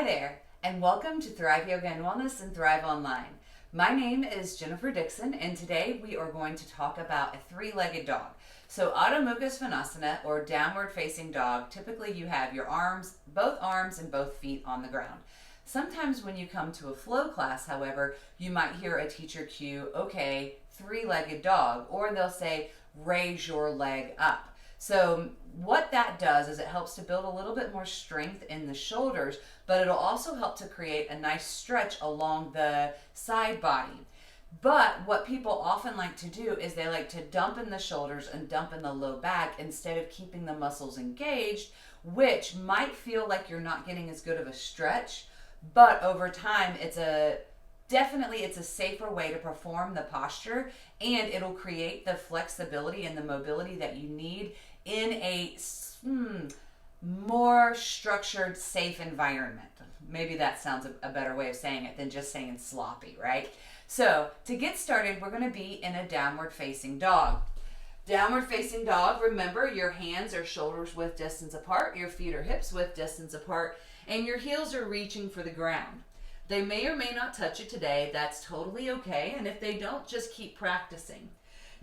Hi there, and welcome to Thrive Yoga and Wellness and Thrive Online. My name is Jennifer Dixon, and today we are going to talk about a three-legged dog. So Adho Mukha Svanasana, or downward facing dog, typically you have your arms, both arms and both feet on the ground. Sometimes when you come to a flow class, however, you might hear a teacher cue, okay, three-legged dog, or they'll say, raise your leg up. So what that does is it helps to build a little bit more strength in the shoulders, but it'll also help to create a nice stretch along the side body. But what people often like to do is they like to dump in the shoulders and dump in the low back instead of keeping the muscles engaged, which might feel like you're not getting as good of a stretch, but over time it's a safer way to perform the posture, and it'll create the flexibility and the mobility that you need in a more structured, safe environment. Maybe that sounds a better way of saying it than just saying sloppy, right? So to get started, we're going to be in a downward facing dog. Downward facing dog, remember your hands are shoulders width distance apart, your feet are hips width distance apart, and your heels are reaching for the ground. They may or may not touch it today. That's totally okay. And if they don't, just keep practicing.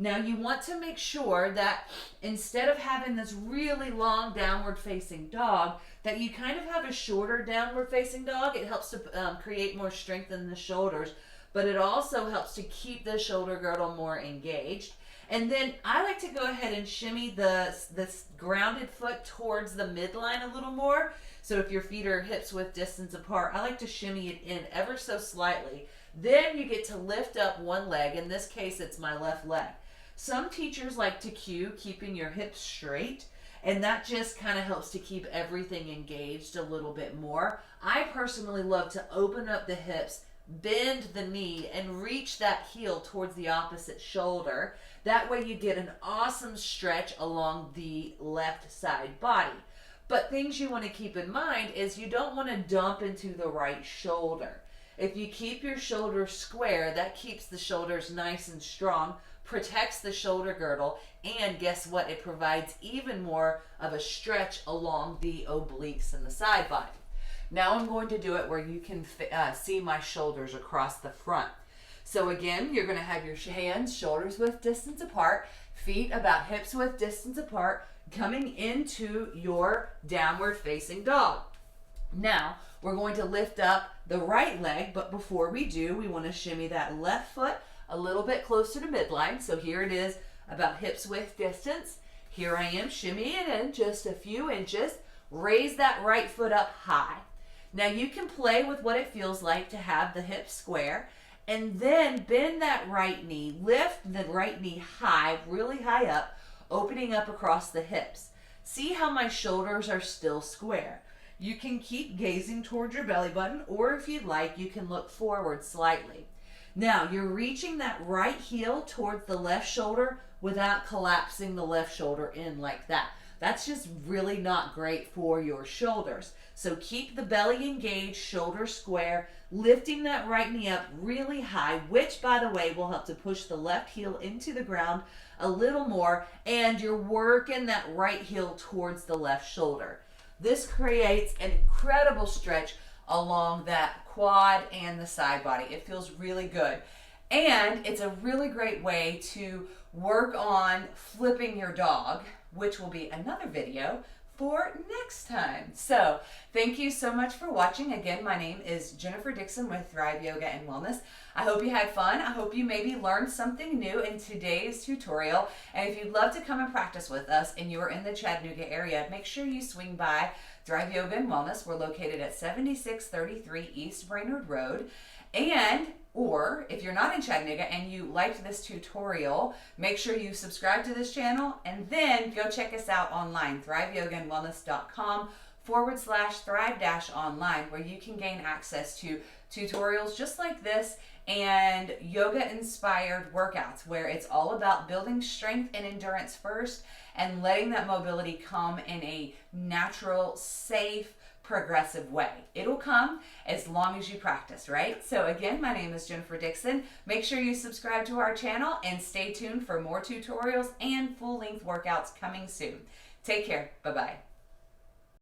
Now you want to make sure that instead of having this really long downward facing dog, that you kind of have a shorter downward facing dog. It helps to create more strength in the shoulders, but it also helps to keep the shoulder girdle more engaged. And then I like to go ahead and shimmy this grounded foot towards the midline a little more. So if your feet are hips width distance apart, I like to shimmy it in ever so slightly. Then you get to lift up one leg. In this case, it's my left leg. Some teachers like to cue keeping your hips straight, and that just kind of helps to keep everything engaged a little bit more. I personally love to open up the hips, bend the knee, and reach that heel towards the opposite shoulder. That way you get an awesome stretch along the left side body. But things you want to keep in mind is you don't want to dump into the right shoulder. If you keep your shoulders square, that keeps the shoulders nice and strong, protects the shoulder girdle, and guess what? It provides even more of a stretch along the obliques and the side body. Now I'm going to do it where you can see my shoulders across the front. So again, you're going to have your hands shoulders width distance apart, feet about hips width distance apart, coming into your downward facing dog. Now we're going to lift up the right leg, but before we do, we want to shimmy that left foot a little bit closer to midline. So here it is, about hips width distance. Here I am shimmying it in just a few inches. Raise that right foot up high. Now you can play with what it feels like to have the hips square, and then bend that right knee, lift the right knee high, really high up, opening up across the hips. See how my shoulders are still square. You can keep gazing towards your belly button, or if you'd like, you can look forward slightly. Now you're reaching that right heel towards the left shoulder without collapsing the left shoulder in like that. That's just really not great for your shoulders. So keep the belly engaged, shoulders square, lifting that right knee up really high, which by the way will help to push the left heel into the ground a little more, and you're working that right heel towards the left shoulder. This creates an incredible stretch along that quad and the side body. It feels really good. And it's a really great way to work on flipping your dog, which will be another video for next time. So thank you so much for watching. Again, my name is Jennifer Dixon with Thrive Yoga and Wellness. I hope you had fun. I hope you maybe learned something new in today's tutorial. And if you'd love to come and practice with us and you're in the Chattanooga area, make sure you swing by Thrive Yoga and Wellness. We're located at 7633 East Brainerd Road. Or if you're not in Chattanooga and you liked this tutorial, make sure you subscribe to this channel and then go check us out online, thriveyogaandwellness.com/thrive-online, where you can gain access to tutorials just like this and yoga inspired workouts where it's all about building strength and endurance first and letting that mobility come in a natural, safe, progressive way. It'll come as long as you practice, right? So again, my name is Jennifer Dixon. Make sure you subscribe to our channel and stay tuned for more tutorials and full-length workouts coming soon. Take care. Bye-bye.